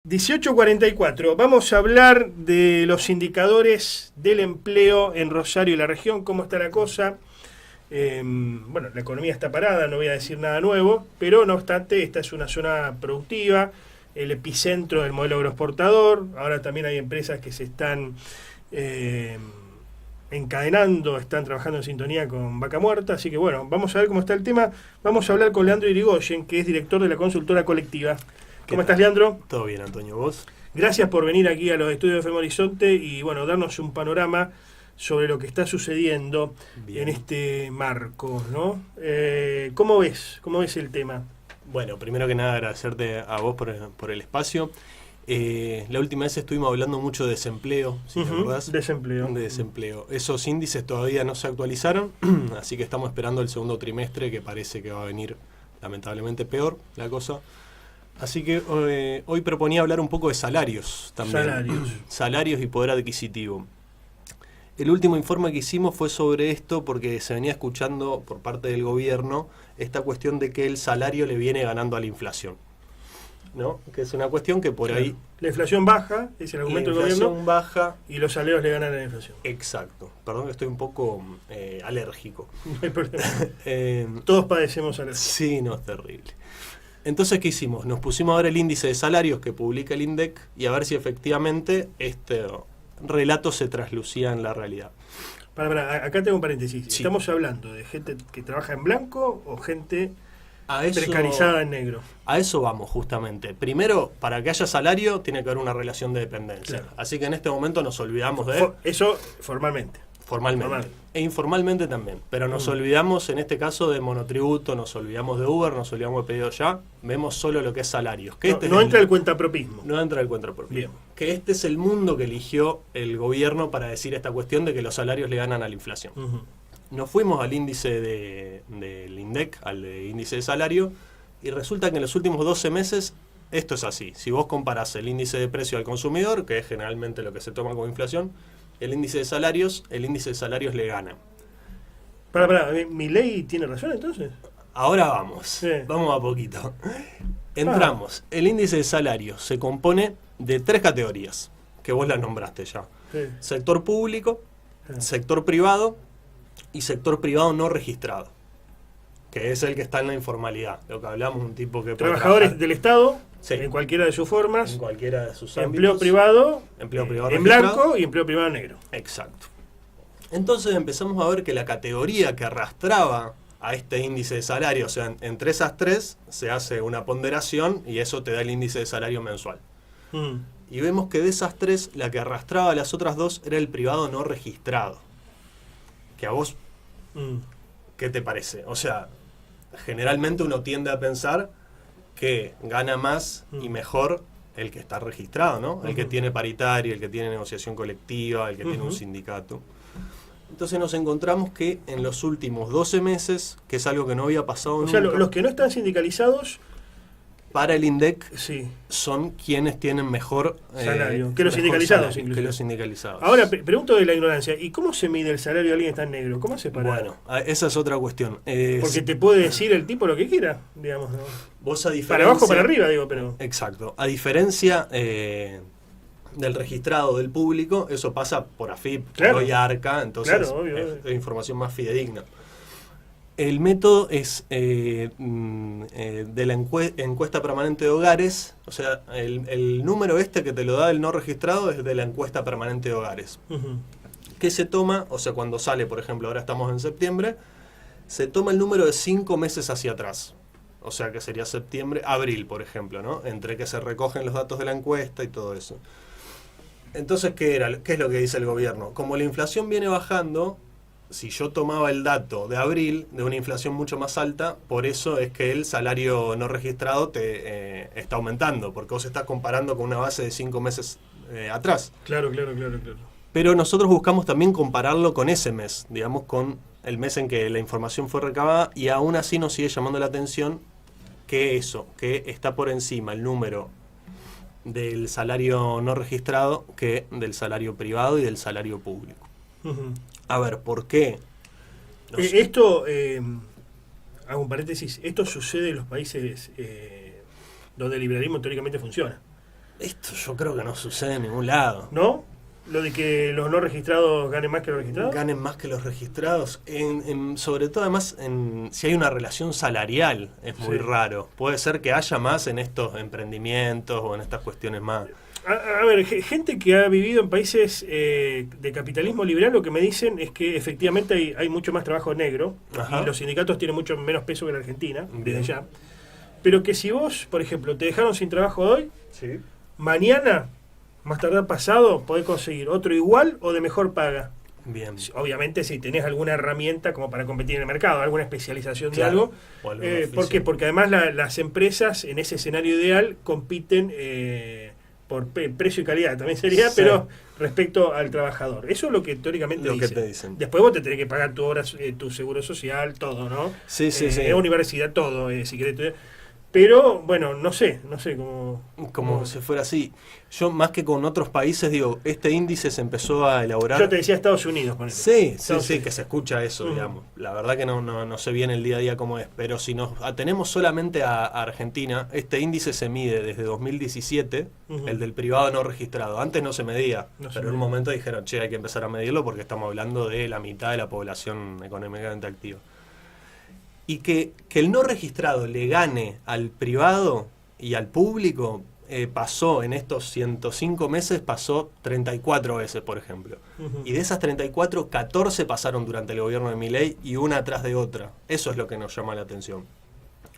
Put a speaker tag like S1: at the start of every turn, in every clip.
S1: 18:44. Vamos a hablar de los indicadores del empleo en Rosario y la región, cómo está la cosa. Bueno, la economía está parada, no voy a decir nada nuevo, pero no obstante, esta es una zona productiva, el epicentro del modelo agroexportador. Ahora también hay empresas que se están encadenando, están trabajando en sintonía con Vaca Muerta, así que bueno, vamos a ver cómo está el tema. Vamos a hablar con Leandro Irigoyen, que es director de la consultora colectiva. ¿Cómo estás, Leandro?
S2: Todo bien, Antonio, ¿vos?
S1: Gracias por venir aquí a los estudios de FM Horizonte y bueno, darnos un panorama sobre lo que está sucediendo en este marco, ¿no? ¿Cómo ves el tema?
S2: Bueno, primero que nada agradecerte a vos por el espacio. La última vez estuvimos hablando mucho de desempleo, si te acordás. Desempleo. Esos índices todavía no se actualizaron, así que estamos esperando el segundo trimestre, que parece que va a venir lamentablemente peor la cosa. Así que hoy proponía hablar un poco de salarios también. Salarios y poder adquisitivo. El último informe que hicimos fue sobre esto porque se venía escuchando por parte del gobierno esta cuestión de que el salario le viene ganando a la inflación, ¿no? Que es una cuestión que por ahí...
S1: La inflación baja, es el argumento del gobierno.
S2: La inflación baja.
S1: Y los salarios le ganan a la inflación.
S2: Exacto. Perdón que estoy un poco alérgico.
S1: No hay problema. Todos padecemos alergia.
S2: Sí, no, es terrible. Entonces, ¿qué hicimos? Nos pusimos a ver el índice de salarios que publica el INDEC y a ver si efectivamente este relato se traslucía en la realidad.
S1: Acá tengo un paréntesis.
S2: Sí.
S1: ¿Estamos hablando de gente que trabaja en blanco o gente precarizada en negro?
S2: A eso vamos, justamente. Primero, para que haya salario, tiene que haber una relación de dependencia.
S1: Claro.
S2: Así que en este momento nos olvidamos de...
S1: Eso formalmente.
S2: Formalmente. E informalmente también. Pero nos olvidamos, en este caso, de monotributo, nos olvidamos de Uber, nos olvidamos de pedido ya. Vemos solo lo que es salarios. Que
S1: No entra el cuentapropismo.
S2: No entra el cuentapropismo.
S1: Bien.
S2: Que este es el mundo que eligió el gobierno para decir esta cuestión de que los salarios le ganan a la inflación. Nos fuimos al índice del INDEC, al de índice de salario, y resulta que en los últimos 12 meses esto es así. Si vos comparás el índice de precio al consumidor, que es generalmente lo que se toma como inflación, el índice de salarios le gana.
S1: ¿Milei tiene razón entonces?
S2: Ahora vamos, vamos a poquito. Entramos. El índice de salarios se compone de 3 categorías, que vos las nombraste ya.
S1: Sí.
S2: Sector público, sector privado y sector privado no registrado, que es el que está en la informalidad. Lo que hablamos, un tipo que...
S1: Trabajadores del Estado,
S2: sí,
S1: en cualquiera de sus formas.
S2: En cualquiera de sus
S1: empleo
S2: ámbitos.
S1: privado
S2: registrado.
S1: en blanco y empleo privado en negro.
S2: Exacto. Entonces empezamos a ver que la categoría que arrastraba a este índice de salario, o sea, entre esas 3 se hace una ponderación y eso te da el índice de salario mensual. Y vemos que de esas 3, la que arrastraba a las otras 2 era el privado no registrado. Que a vos, ¿qué te parece? O sea, generalmente uno tiende a pensar que gana más y mejor el que está registrado, ¿no? El que tiene paritaria, el que tiene negociación colectiva, el que tiene un sindicato. Entonces nos encontramos que en los últimos 12 meses, que es algo que no había pasado nunca...
S1: O sea, los que no están sindicalizados...
S2: Para el INDEC
S1: sí,
S2: son quienes tienen mejor
S1: salario que los sindicalizados.
S2: Salario, que los sindicalizados.
S1: Ahora, pregunto de la ignorancia, ¿y cómo se mide el salario de alguien que está en negro? ¿Cómo se para?
S2: Bueno, esa es otra cuestión.
S1: Porque te puede decir el tipo lo que quiera, digamos, ¿no?
S2: Vos a diferencia...
S1: Para abajo, para arriba, digo, pero...
S2: Exacto. A diferencia del registrado del público, eso pasa por AFIP,
S1: claro,
S2: y ARCA, entonces
S1: obvio.
S2: Es información más fidedigna. El método es de la encuesta permanente de hogares, o sea, el número este que te lo da el no registrado es de la encuesta permanente de hogares. Que se toma, o sea, cuando sale, por ejemplo, ahora estamos en septiembre, se toma el número de 5 meses hacia atrás. O sea, que sería septiembre, abril, por ejemplo, ¿no? Entre que se recogen los datos de la encuesta y todo eso. Entonces, ¿qué es lo que dice el gobierno? Como la inflación viene bajando... Si yo tomaba el dato de abril de una inflación mucho más alta, por eso es que el salario no registrado te está aumentando, porque vos estás comparando con una base de 5 meses atrás.
S1: Claro.
S2: Pero nosotros buscamos también compararlo con ese mes, digamos con el mes en que la información fue recabada, y aún así nos sigue llamando la atención que está por encima el número del salario no registrado que del salario privado y del salario público. A ver, ¿por qué?
S1: Esto, hago un paréntesis, esto sucede en los países donde el liberalismo teóricamente funciona.
S2: Esto yo creo que no sucede en ningún lado.
S1: ¿No? Lo de que los no registrados ganen más que los registrados.
S2: Ganen más que los registrados. Sobre todo, además, si hay una relación salarial, es muy raro. Puede ser que haya más en estos emprendimientos o en estas cuestiones más.
S1: A ver, gente que ha vivido en países de capitalismo liberal, lo que me dicen es que efectivamente hay mucho más trabajo negro.
S2: Ajá.
S1: Y los sindicatos tienen mucho menos peso que en Argentina,
S2: Bien.
S1: desde ya. Pero que si vos, por ejemplo, te dejaron sin trabajo hoy,
S2: Sí.
S1: mañana, más tardar pasado, podés conseguir otro igual o de mejor paga.
S2: Bien.
S1: Obviamente si tenés alguna herramienta como para competir en el mercado, alguna especialización
S2: Claro.
S1: de algo.
S2: O algún
S1: ¿Por
S2: oficio.
S1: qué? Porque además las empresas en ese escenario ideal compiten por precio y calidad, también sería,
S2: Sí.
S1: pero respecto al trabajador. Eso es lo que teóricamente
S2: Lo que
S1: dicen.
S2: te dicen.
S1: Después vos te tenés que pagar tu seguro social, todo, ¿no?
S2: Sí, sí, sí.
S1: Universidad, todo, si querés estudiar. Pero, bueno, no sé cómo...
S2: Como si fuera así. Yo, más que con otros países, digo, este índice se empezó a elaborar.
S1: Yo te decía Estados Unidos, ponele.
S2: Sí,
S1: Estados
S2: sí,
S1: Unidos.
S2: que se escucha eso,
S1: Ujú.
S2: digamos. La verdad que no sé bien el día a día cómo es, pero si nos atenemos solamente a Argentina, este índice se mide desde 2017,
S1: Ujú.
S2: el del privado no registrado. Antes no se medía,
S1: No se
S2: pero en un
S1: medía.
S2: momento dijeron, che, hay que empezar a medirlo porque estamos hablando de la mitad de la población económicamente activa. Y que el no registrado le gane al privado y al público, pasó en estos 105 meses, pasó 34 veces, por ejemplo.
S1: Ujú.
S2: Y de esas 34, 14 pasaron durante el gobierno de Milei y una atrás de otra. Eso es lo que nos llama la atención.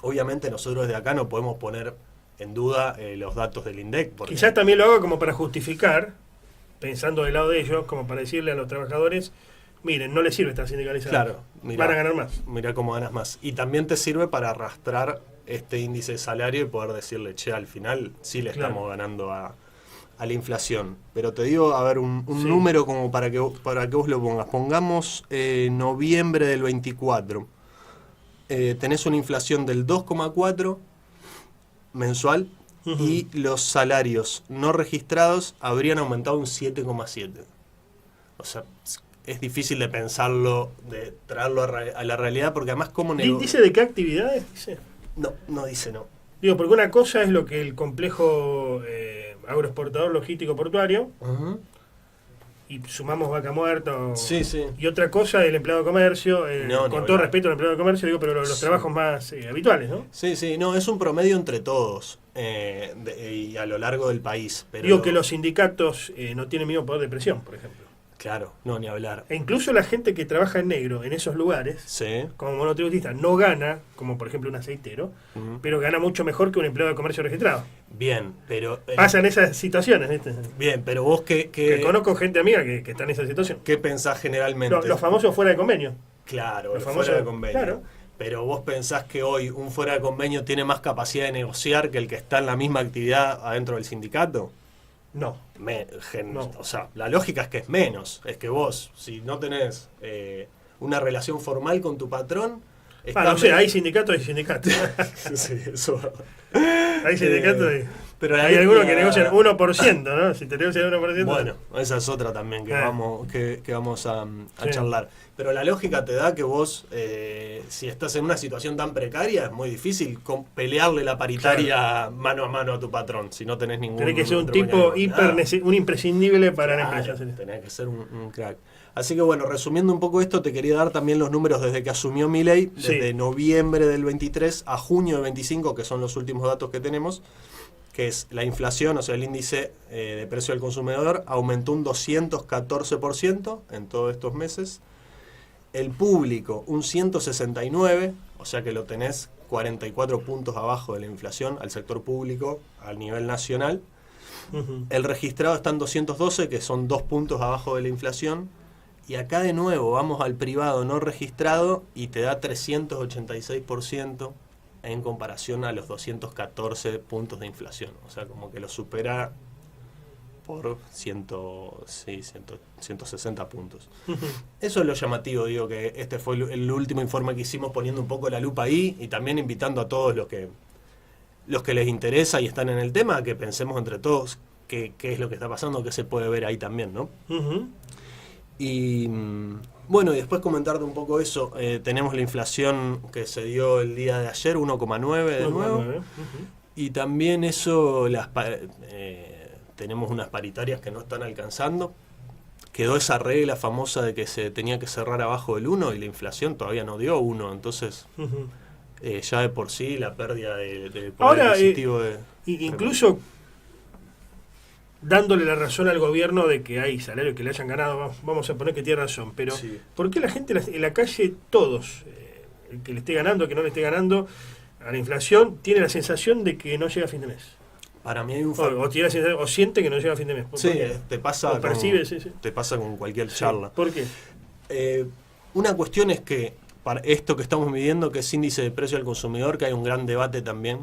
S2: Obviamente nosotros desde acá no podemos poner en duda los datos del INDEC. Porque
S1: Quizás también lo hago como para justificar, pensando del lado de ellos, como para decirle a los trabajadores, miren, no les sirve estar sindicalizados.
S2: Claro, mirá.
S1: Van a ganar más.
S2: Mirá cómo ganas más. Y también te sirve para arrastrar este índice de salario y poder decirle, che, al final sí le
S1: Claro.
S2: estamos ganando a la inflación. Pero te digo, a ver, un
S1: Sí.
S2: número como para que vos lo pongas. Pongamos noviembre del 24. Tenés una inflación del 2,4 mensual.
S1: Ujú.
S2: Y los salarios no registrados habrían aumentado un 7,7. O sea, es difícil de pensarlo, de traerlo a la realidad, porque además cómo
S1: ¿Dice de qué actividades? Dice.
S2: No dice no.
S1: Digo, porque una cosa es lo que el complejo agroexportador logístico portuario, y sumamos vaca muerta,
S2: Sí, sí.
S1: y otra cosa el empleado de comercio,
S2: No, ni
S1: con todo
S2: hablar.
S1: respeto al empleado de comercio, digo, pero los
S2: Sí.
S1: trabajos más habituales, ¿no?
S2: Sí, sí, no, es un promedio entre todos y a lo largo del país. Pero
S1: Digo que los sindicatos no tienen mismo poder de presión, por ejemplo.
S2: Claro, no, ni hablar.
S1: E incluso la gente que trabaja en negro en esos lugares,
S2: Sí.
S1: como monotributista, no gana, como por ejemplo un aceitero,
S2: Ujú.
S1: pero gana mucho mejor que un empleado de comercio registrado.
S2: Bien, pero...
S1: Pasan esas situaciones, ¿viste?
S2: Bien, pero vos
S1: Que
S2: qué
S1: conozco gente amiga que está en esa situación.
S2: pensás generalmente.
S1: Los famosos fuera de convenio.
S2: Claro,
S1: los
S2: fuera
S1: famosos-
S2: de convenio.
S1: claro.
S2: Pero vos pensás que hoy un fuera de convenio tiene más capacidad de negociar que el que está en la misma actividad adentro del sindicato.
S1: No. No.
S2: O sea, la lógica es que es menos. Es que vos, si no tenés una relación formal con tu patrón,
S1: No sé, hay sindicatos y sindicatos.
S2: Sí, eso.
S1: Hay sindicatos y...
S2: Pero
S1: Hay algunos que negocian 1%, ¿no? Si te negocian 1%...
S2: Bueno, esa es otra también que vamos a
S1: Sí.
S2: charlar. Pero la lógica te da que vos, si estás en una situación tan precaria, es muy difícil pelearle la paritaria mano a mano a tu patrón, si no tenés ningún...
S1: Tenés que ser un
S2: otro
S1: tipo
S2: mecanismo.
S1: un imprescindible para la
S2: Claro,
S1: empresa.
S2: tenés que ser un crack. Así que bueno, resumiendo un poco esto, te quería dar también los números desde que asumió Milei, desde
S1: Sí.
S2: noviembre del 23 a junio del 25, que son los últimos datos que tenemos, que es la inflación, o sea, el índice de precio del consumidor, aumentó un 214% en todos estos meses. El público, un 169%, o sea que lo tenés 44 puntos abajo de la inflación al sector público a nivel nacional.
S1: Ujú.
S2: El registrado está en 212, que son 2 puntos abajo de la inflación. Y acá de nuevo vamos al privado no registrado y te da 386% en comparación a los 214 puntos de inflación. O sea, como que lo supera por 160 puntos.
S1: Ujú.
S2: Eso es lo llamativo, digo, que este fue el último informe que hicimos poniendo un poco la lupa ahí y también invitando a todos los que les interesa y están en el tema, a que pensemos entre todos qué es lo que está pasando, qué se puede ver ahí también, ¿no?
S1: Ujú.
S2: Y bueno, y después comentarte un poco eso. Tenemos la inflación que se dio el día de ayer, 1,9 de nuevo.
S1: 1,9. Ujú.
S2: Y también eso, tenemos unas paritarias que no están alcanzando. Quedó esa regla famosa de que se tenía que cerrar abajo del 1 y la inflación todavía no dio 1, entonces ya de por sí la pérdida de poder adquisitivo
S1: incluso dándole la razón al gobierno de que hay salarios que le hayan ganado, vamos a poner que tiene razón, pero
S2: sí.
S1: ¿por qué la gente en la calle, todos, el que le esté ganando, el que no le esté ganando a la inflación, tiene la sensación de que no llega a fin de mes?
S2: Para mí hay un
S1: o siente que no llega a fin de mes.
S2: Sí, te pasa,
S1: te
S2: pasa con cualquier charla.
S1: Sí. ¿Por qué?
S2: Una cuestión es que para esto que estamos midiendo, que es índice de precio al consumidor, que hay un gran debate también,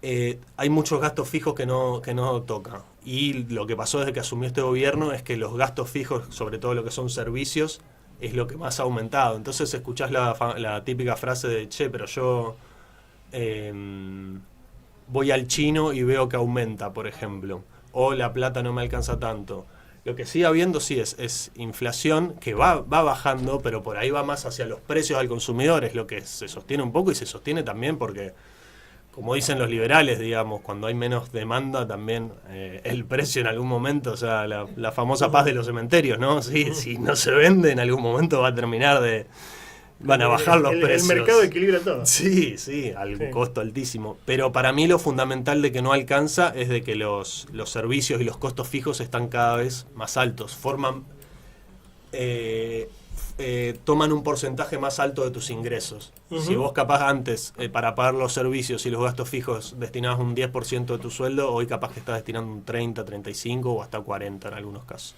S2: hay muchos gastos fijos que no toca. Y lo que pasó desde que asumió este gobierno es que los gastos fijos, sobre todo lo que son servicios, es lo que más ha aumentado. Entonces escuchás la típica frase de, che, pero yo voy al chino y veo que aumenta, por ejemplo. O la plata no me alcanza tanto. Lo que sigue habiendo sí es inflación que va bajando, pero por ahí va más hacia los precios al consumidor, es lo que se sostiene un poco y se sostiene también porque, como dicen los liberales, digamos, cuando hay menos demanda también el precio en algún momento, o sea, la famosa paz de los cementerios, ¿no? Sí, si no se vende en algún momento va a terminar van a bajar los precios.
S1: El mercado equilibra todo.
S2: Sí, al costo altísimo. Pero para mí lo fundamental de que no alcanza es de que los servicios y los costos fijos están cada vez más altos. Toman un porcentaje más alto de tus ingresos. Si vos capaz antes, para pagar los servicios y los gastos fijos, destinabas un 10% de tu sueldo, hoy capaz que estás destinando un 30, 35 o hasta 40 en algunos casos.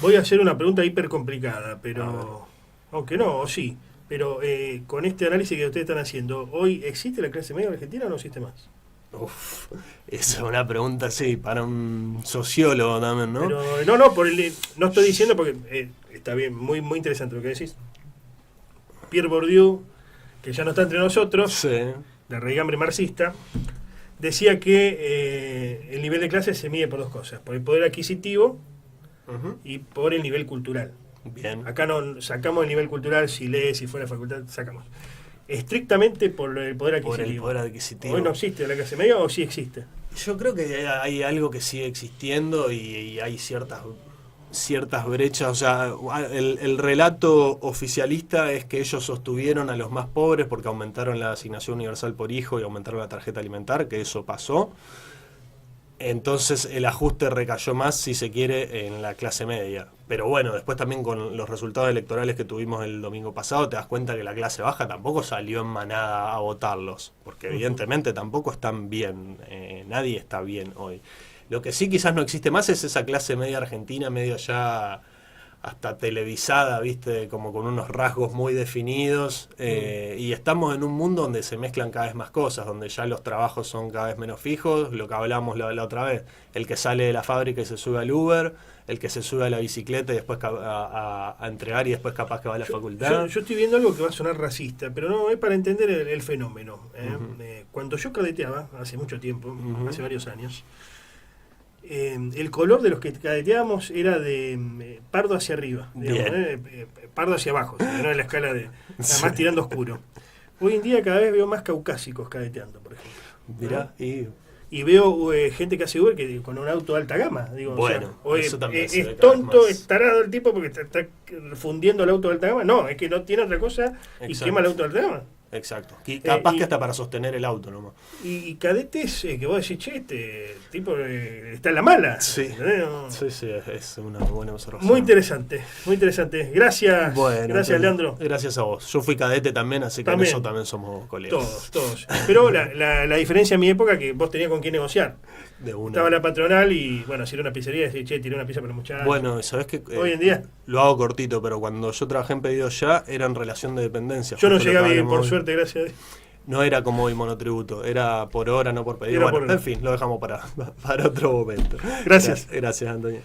S1: Voy a hacer una pregunta hiper complicada, pero aunque no, o sí. Pero con este análisis que ustedes están haciendo, ¿hoy existe la clase media argentina o no existe más?
S2: Esa es una pregunta, sí, para un sociólogo también, ¿no?
S1: Pero, no estoy diciendo porque está bien, muy, muy interesante lo que decís. Pierre Bourdieu, que ya no está entre nosotros,
S2: sí,
S1: de raigambre marxista, decía que el nivel de clase se mide por dos cosas, por el poder adquisitivo y por el nivel cultural.
S2: Bien.
S1: Acá no sacamos el nivel cultural, si lees, si fuera facultad, sacamos. Estrictamente por el poder adquisitivo.
S2: Por el poder adquisitivo.
S1: ¿Hoy no existe la clase media o sí existe?
S2: Yo creo que hay algo que sigue existiendo y hay ciertas brechas. O sea, el relato oficialista es que ellos sostuvieron a los más pobres porque aumentaron la asignación universal por hijo y aumentaron la tarjeta alimentar, que eso pasó. Entonces el ajuste recayó más, si se quiere, en la clase media. Pero bueno, después también con los resultados electorales que tuvimos el domingo pasado, te das cuenta que la clase baja tampoco salió en manada a votarlos, porque evidentemente tampoco están bien, nadie está bien hoy. Lo que sí quizás no existe más es esa clase media argentina, medio ya hasta televisada, viste, como con unos rasgos muy definidos, y estamos en un mundo donde se mezclan cada vez más cosas, donde ya los trabajos son cada vez menos fijos, lo que hablamos la otra vez, el que sale de la fábrica y se sube al Uber, el que se sube a la bicicleta y después a entregar y después capaz que va a la facultad.
S1: Yo estoy viendo algo que va a sonar racista, pero no, es para entender el fenómeno. Cuando yo cadeteaba, hace mucho tiempo, hace varios años, el color de los que cadeteábamos era de pardo hacia arriba, digamos, pardo hacia abajo, no en la escala de además tirando oscuro. Hoy en día cada vez veo más caucásicos cadeteando, por ejemplo.
S2: Mirá,
S1: y veo gente que hace Uber que con un auto de alta gama, digo,
S2: bueno,
S1: o sea,
S2: eso también
S1: es tonto, es tarado el tipo porque está fundiendo el auto de alta gama. No, es que no tiene otra cosa y quema el auto de alta gama.
S2: Exacto. Capaz que hasta para sostener el auto nomás.
S1: Y cadetes que vos decís, che, este tipo está en la mala.
S2: Sí, sí, es una buena observación.
S1: Muy interesante, muy interesante. Gracias, gracias Leandro.
S2: Gracias a vos. Yo fui cadete también, así que en eso también somos colegas.
S1: Todos. Pero la diferencia en mi época que vos tenías con quién negociar.
S2: De una.
S1: Estaba la patronal y, bueno, si era una pizzería, decía, che, tiré una pizza para los muchachos.
S2: Bueno, ¿sabés qué?
S1: Hoy en día
S2: lo hago cortito, pero cuando yo trabajé en Pedidos Ya, era en relación de dependencia.
S1: Yo no llegué a vivir, por suerte, gracias a Dios.
S2: No era como hoy monotributo, era por hora, no por pedido. Bueno, en fin, lo dejamos para otro momento.
S1: Gracias.
S2: Gracias, Antonio.